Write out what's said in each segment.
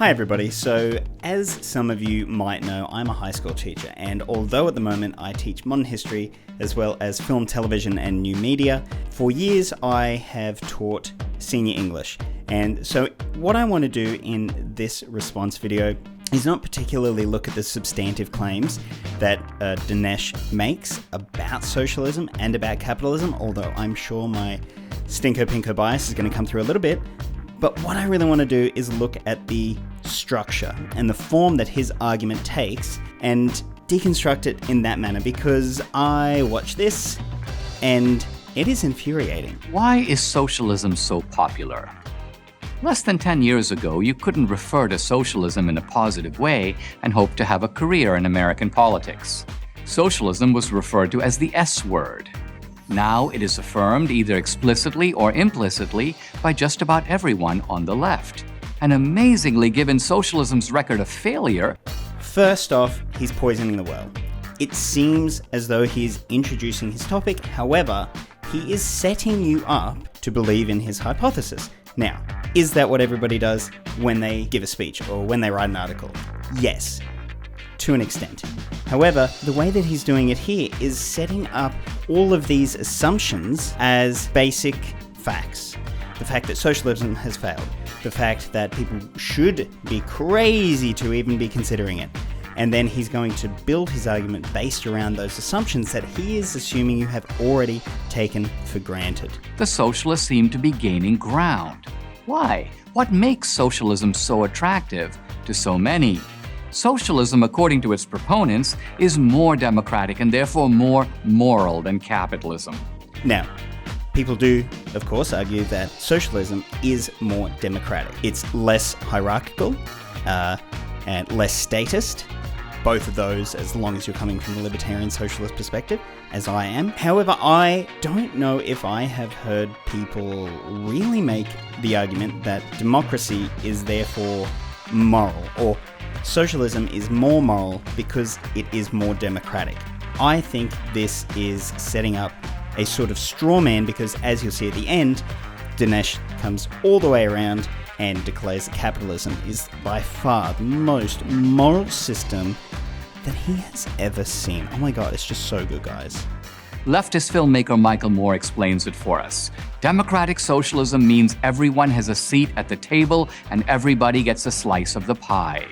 Hi everybody, so as some of you might know, I'm a high school teacher, and although at the moment I teach modern history as well as film, television and new media, for years I have taught senior English. And so what I want to do in this response video is not particularly look at the substantive claims that Dinesh makes about socialism and about capitalism, although I'm sure my stinko-pinko bias is going to come through a little bit. But what I really want to do is look at the structure and the form that his argument takes and deconstruct it in that manner, because I watch this and it is infuriating. Why is socialism so popular? Less than 10 years ago, you couldn't refer to socialism in a positive way and hope to have a career in American politics. Socialism was referred to as the S word. Now it is affirmed either explicitly or implicitly by just about everyone on the left. And amazingly, given socialism's record of failure... First off, he's poisoning the well. It seems as though he's introducing his topic, however, he is setting you up to believe in his hypothesis. Now, is that what everybody does when they give a speech or when they write an article? Yes, to an extent. However, the way that he's doing it here is setting up all of these assumptions as basic facts. The fact that socialism has failed. The fact that people should be crazy to even be considering it. And then he's going to build his argument based around those assumptions that he is assuming you have already taken for granted. The socialists seem to be gaining ground. Why? What makes socialism so attractive to so many? Socialism, according to its proponents, is more democratic and therefore more moral than capitalism. Now, people do, of course, argue that socialism is more democratic. It's less hierarchical and less statist. Both of those, as long as you're coming from the libertarian socialist perspective, as I am. However, I don't know if I have heard people really make the argument that democracy is therefore moral, or socialism is more moral because it is more democratic. I think this is setting up a sort of straw man, because as you'll see at the end, Dinesh comes all the way around and declares that capitalism is by far the most moral system that he has ever seen. Oh my god, it's just so good, guys. Leftist filmmaker Michael Moore explains it for us. Democratic socialism means everyone has a seat at the table and everybody gets a slice of the pie.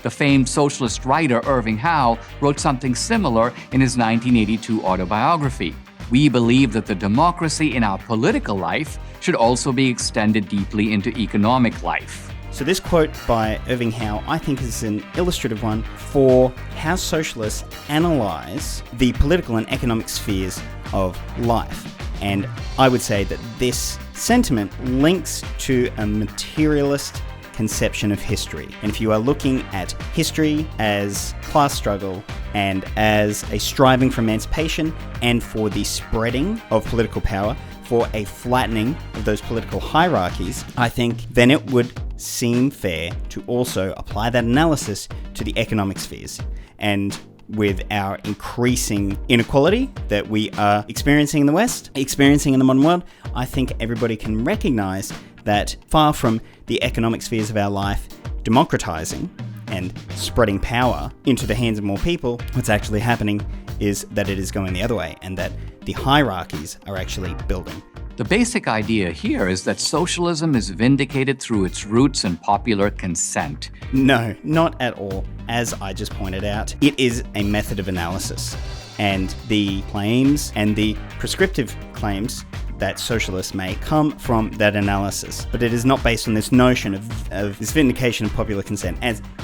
The famed socialist writer Irving Howe wrote something similar in his 1982 autobiography. We believe that the democracy in our political life should also be extended deeply into economic life. So this quote by Irving Howe, I think, is an illustrative one for how socialists analyze the political and economic spheres of life. And I would say that this sentiment links to a materialist conception of history. And if you are looking at history as class struggle and as a striving for emancipation and for the spreading of political power, for a flattening of those political hierarchies, I think then it would seem fair to also apply that analysis to the economic spheres. And with our increasing inequality that we are experiencing in the West, experiencing in the modern world, I think everybody can recognize that far from the economic spheres of our life democratizing and spreading power into the hands of more people, what's actually happening is that it is going the other way, and that the hierarchies are actually building. The basic idea here is that socialism is vindicated through its roots in popular consent. No, not at all. As I just pointed out, it is a method of analysis, and the claims and the prescriptive claims that socialists may come from that analysis. But it is not based on this notion of this vindication of popular consent.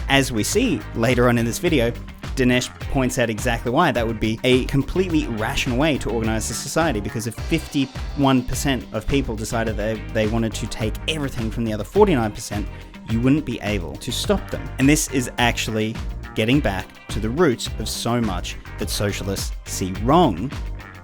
As we see later on in this video, Dinesh points out exactly why that would be a completely rational way to organize a society, because if 51% of people decided they wanted to take everything from the other 49%, you wouldn't be able to stop them. And this is actually getting back to the roots of so much that socialists see wrong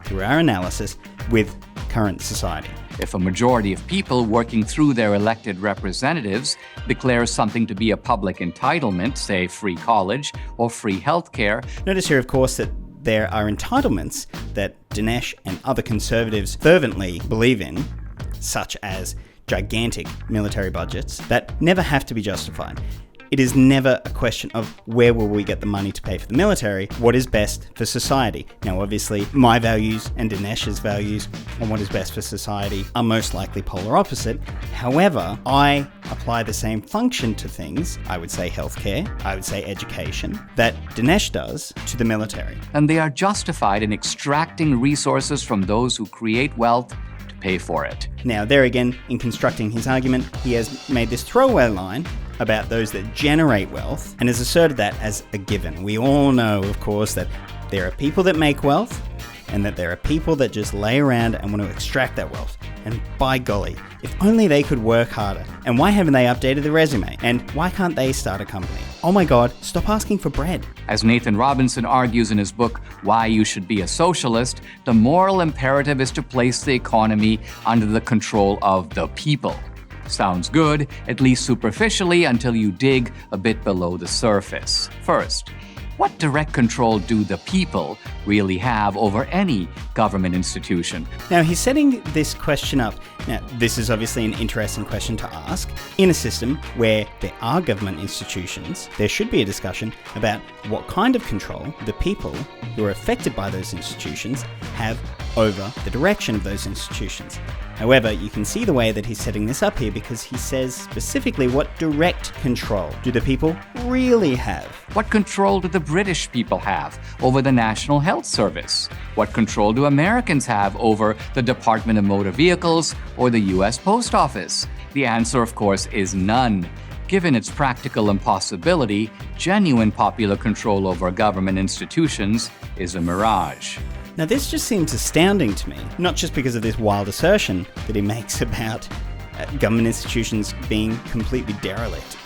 through our analysis with current society. If a majority of people working through their elected representatives declares something to be a public entitlement, say free college or free healthcare. Notice here, of course, that there are entitlements that Dinesh and other conservatives fervently believe in, such as gigantic military budgets that never have to be justified. it is never a question of where will we get the money to pay for the military, what is best for society. Now, obviously, my values and Dinesh's values on what is best for society are most likely polar opposite. However, I apply the same function to things, I would say healthcare, I would say education, that Dinesh does to the military. And they are justified in extracting resources from those who create wealth to pay for it. Now, there again, in constructing his argument, he has made this throwaway line about those that generate wealth and has asserted that as a given. We all know, of course, that there are people that make wealth and that there are people that just lay around and want to extract that wealth. And by golly, if only they could work harder. And why haven't they updated their resume? And why can't they start a company? Oh my God, stop asking for bread. As Nathan Robinson argues in his book, Why You Should Be a Socialist, the moral imperative is to place the economy under the control of the people. Sounds good, at least superficially, until you dig a bit below the surface. First, what direct control do the people really have over any government institution? Now, he's setting this question up. Now, this is obviously an interesting question to ask. In a system where there are government institutions, there should be a discussion about what kind of control the people who are affected by those institutions have over the direction of those institutions. However, you can see the way that he's setting this up here because he says specifically what direct control do the people really have. What control do the British people have over the National Health Service? What control do Americans have over the Department of Motor Vehicles or the U.S. Post Office? The answer, of course, is none. Given its practical impossibility, genuine popular control over government institutions is a mirage. Now, this just seems astounding to me, not just because of this wild assertion that he makes about government institutions being completely derelict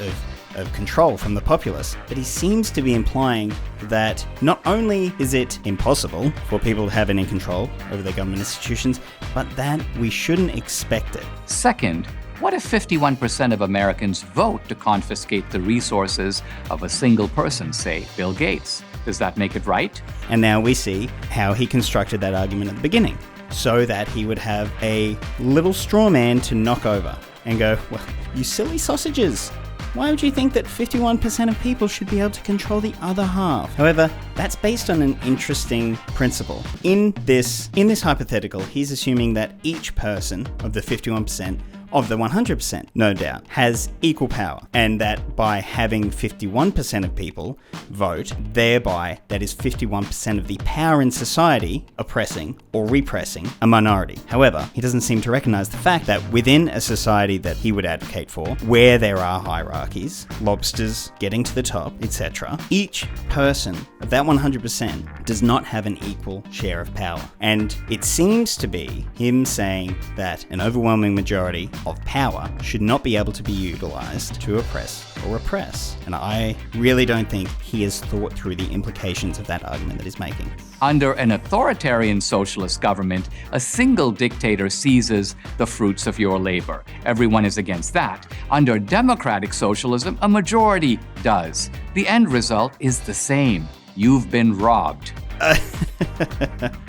of control from the populace, but he seems to be implying that not only is it impossible for people to have any control over their government institutions, but that we shouldn't expect it. Second, what if 51% of Americans vote to confiscate the resources of a single person, say Bill Gates? Does that make it right? And now we see how he constructed that argument at the beginning, so that he would have a little straw man to knock over and go, well, you silly sausages. Why would you think that 51% of people should be able to control the other half? However, that's based on an interesting principle. In this hypothetical, he's assuming that each person of the 51% of the 100%, no doubt, has equal power, and that by having 51% of people vote, thereby that is 51% of the power in society oppressing or repressing a minority. However, he doesn't seem to recognize the fact that within a society that he would advocate for, where there are hierarchies, lobsters getting to the top, etc., each person of that 100% does not have an equal share of power. And it seems to be him saying that an overwhelming majority of power should not be able to be utilized to oppress or repress. And I really don't think he has thought through the implications of that argument that he's making. Under an authoritarian socialist government, a single dictator seizes the fruits of your labor. Everyone is against that. Under democratic socialism, a majority does. The end result is the same. You've been robbed.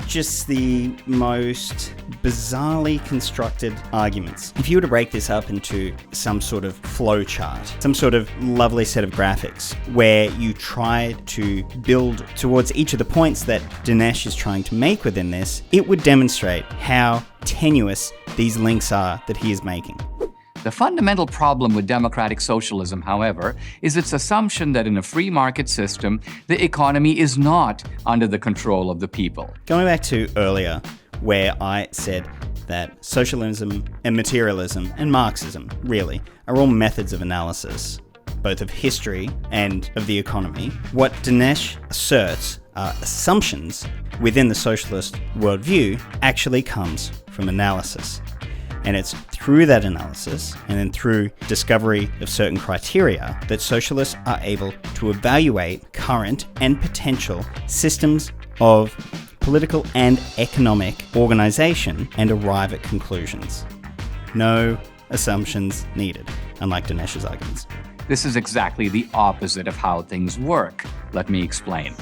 Just the most bizarrely constructed arguments. If you were to break this up into some sort of flow chart, some sort of lovely set of graphics where you try to build towards each of the points that Dinesh is trying to make within this, it would demonstrate how tenuous these links are that he is making. The fundamental problem with democratic socialism, however, is its assumption that in a free market system, the economy is not under the control of the people. Going back to earlier, where I said that socialism and materialism and Marxism, really, are all methods of analysis, both of history and of the economy, what Dinesh asserts are assumptions within the socialist worldview actually comes from analysis. And it's through that analysis and then through discovery of certain criteria that socialists are able to evaluate current and potential systems of political and economic organization and arrive at conclusions. No assumptions needed, unlike Dinesh's arguments. This is exactly the opposite of how things work. Let me explain.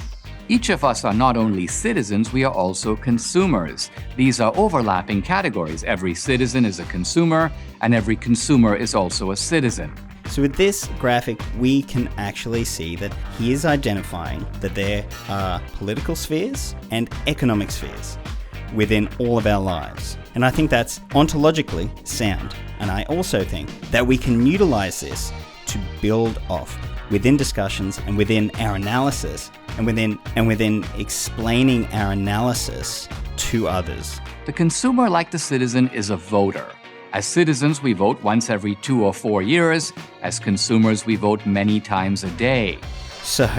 Each of us are not only citizens, we are also consumers. These are overlapping categories. Every citizen is a consumer, and every consumer is also a citizen. So with this graphic, we can actually see that he is identifying that there are political spheres and economic spheres within all of our lives. And I think that's ontologically sound. And I also think that we can utilize this to build off within discussions and within our analysis and within explaining our analysis to others. The consumer, like the citizen, is a voter. As citizens, we vote once every 2 or 4 years. As consumers, we vote many times a day. So,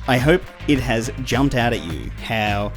I hope it has jumped out at you how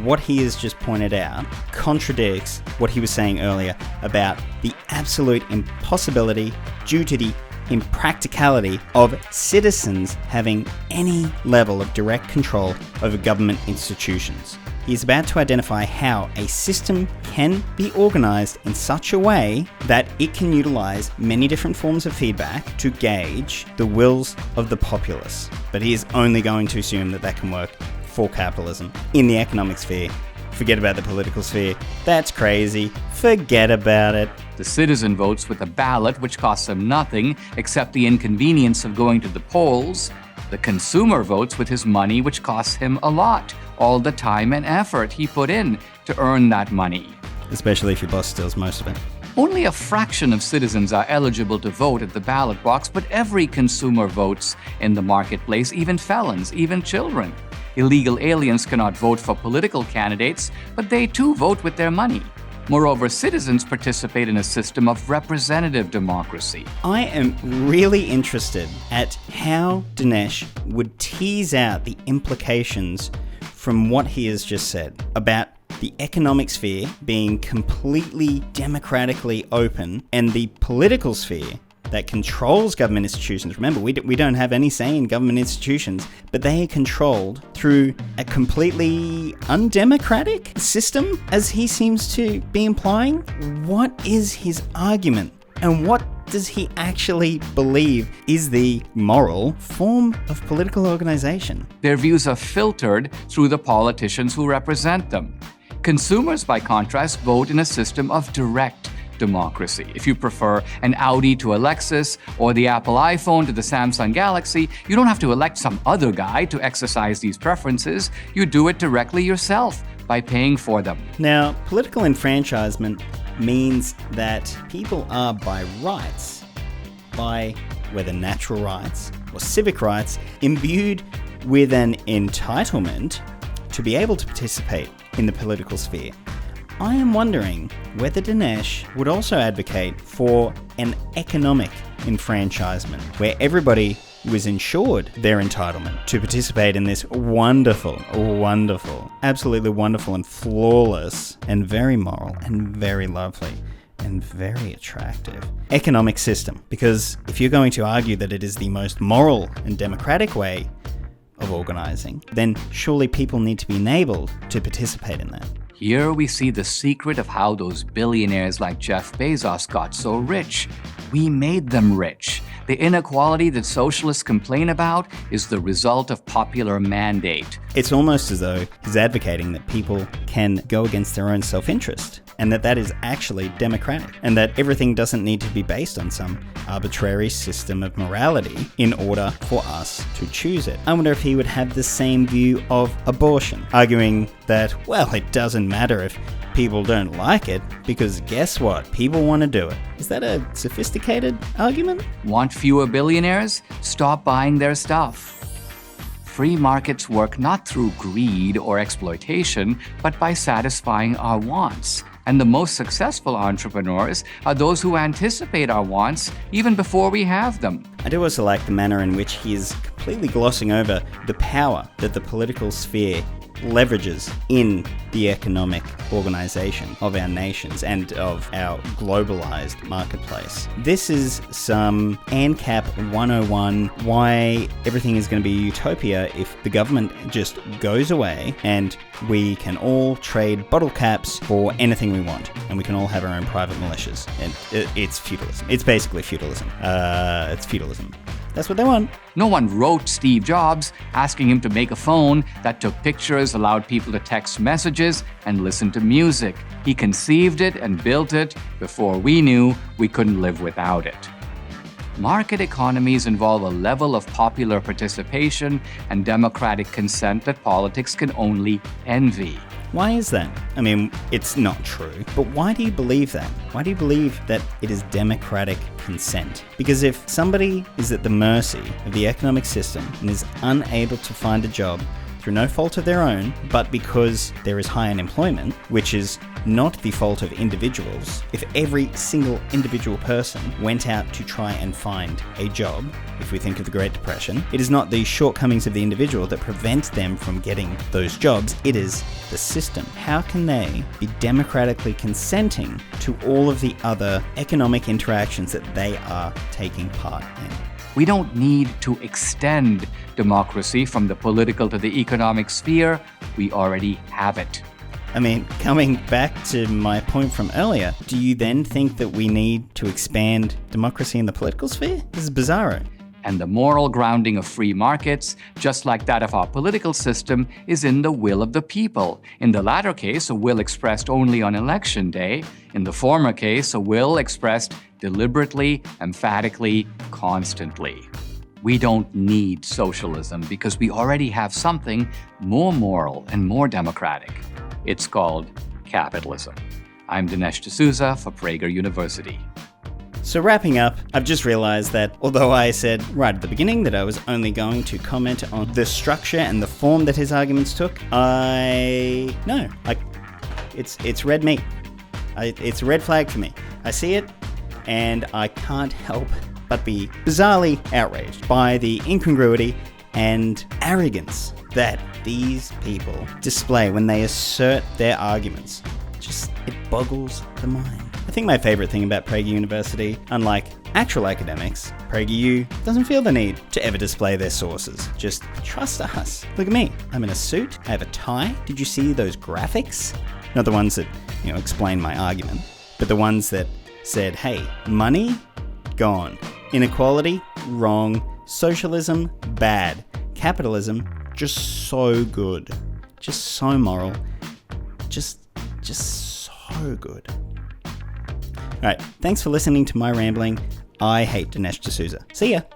what he has just pointed out contradicts what he was saying earlier about the absolute impossibility due to the impracticality of citizens having any level of direct control over government institutions. He is about to identify how a system can be organized in such a way that it can utilize many different forms of feedback to gauge the wills of the populace. But he is only going to assume that that can work for capitalism in the economic sphere. Forget about the political sphere. That's crazy. Forget about it. The citizen votes with a ballot, which costs him nothing except the inconvenience of going to the polls. The consumer votes with his money, which costs him a lot, all the time and effort he put in to earn that money. Especially if your boss steals most of it. Only a fraction of citizens are eligible to vote at the ballot box, but every consumer votes in the marketplace, even felons, even children. Illegal aliens cannot vote for political candidates, but they too vote with their money. Moreover, citizens participate in a system of representative democracy. I am really interested at how Dinesh would tease out the implications from what he has just said about the economic sphere being completely democratically open and the political sphere that controls government institutions. Remember, we don't have any say in government institutions, but they are controlled through a completely undemocratic system, as he seems to be implying. What is his argument? And what does he actually believe is the moral form of political organization? Their views are filtered through the politicians who represent them. Consumers, by contrast, vote in a system of direct democracy. If you prefer an Audi to a Lexus or the Apple iPhone to the Samsung Galaxy, you don't have to elect some other guy to exercise these preferences. You do it directly yourself by paying for them. Now, political enfranchisement means that people are by rights, by whether natural rights or civic rights, imbued with an entitlement to be able to participate in the political sphere. I am wondering whether Dinesh would also advocate for an economic enfranchisement, where everybody was ensured their entitlement to participate in this wonderful, absolutely wonderful and flawless and very moral and very lovely and very attractive economic system. Because if you're going to argue that it is the most moral and democratic way of organizing, then surely people need to be enabled to participate in that. Here we see the secret of how those billionaires like Jeff Bezos got so rich. We made them rich. The inequality that socialists complain about is the result of popular mandate. It's almost as though he's advocating that people can go against their own self-interest, and that is actually democratic, and that everything doesn't need to be based on some arbitrary system of morality in order for us to choose it. I wonder if he would have the same view of abortion, arguing that, well, it doesn't matter if people don't like it, because guess what? People want to do it. Is that a sophisticated argument? Want fewer billionaires? Stop buying their stuff. Free markets work not through greed or exploitation, but by satisfying our wants. And the most successful entrepreneurs are those who anticipate our wants even before we have them. I do also like the manner in which he is completely glossing over the power that the political sphere leverages in the economic organization of our nations and of our globalized marketplace. This is some ANCAP 101, why everything is going to be utopia if the government just goes away and we can all trade bottle caps for anything we want, and we can all have our own private militias. And it's feudalism. It's basically feudalism. It's feudalism. That's what they want. No one wrote Steve Jobs asking him to make a phone that took pictures, allowed people to text messages, and listen to music. He conceived it and built it before we knew we couldn't live without it. market economies involve a level of popular participation and democratic consent that politics can only envy. Why is that? I mean, it's not true, but why do you believe that? Why do you believe that it is democratic consent? Because if somebody is at the mercy of the economic system and is unable to find a job through no fault of their own, but because there is high unemployment, which is not the fault of individuals, if every single individual person went out to try and find a job, if we think of the Great Depression, it is not the shortcomings of the individual that prevent them from getting those jobs, it is the system. How can they be democratically consenting to all of the other economic interactions that they are taking part in? We don't need to extend democracy from the political to the economic sphere. We already have it. I mean, coming back to my point from earlier, do you then think that we need to expand democracy in the political sphere? This is bizarro. And the moral grounding of free markets, just like that of our political system, is in the will of the people. In the latter case, a will expressed only on election day. In the former case, a will expressed deliberately, emphatically, constantly. We don't need socialism because we already have something more moral and more democratic. It's called capitalism. I'm Dinesh D'Souza for Prager University. So wrapping up, I've just realized that although I said right at the beginning that I was only going to comment on the structure and the form that his arguments took, it's red meat. It's a red flag for me. I see it, and I can't help but be bizarrely outraged by the incongruity and arrogance that these people display when they assert their arguments. It boggles the mind. I think my favorite thing about Prager University, unlike actual academics, PragerU doesn't feel the need to ever display their sources. Just trust us. Look at me. I'm in a suit. I have a tie. Did you see those graphics? Not the ones that, explain my argument, but the ones that said, hey, money, gone. Inequality, wrong. Socialism, bad. Capitalism, just so good. Just so moral. Just so good. Alright, thanks for listening to my rambling. I hate Dinesh D'Souza. See ya!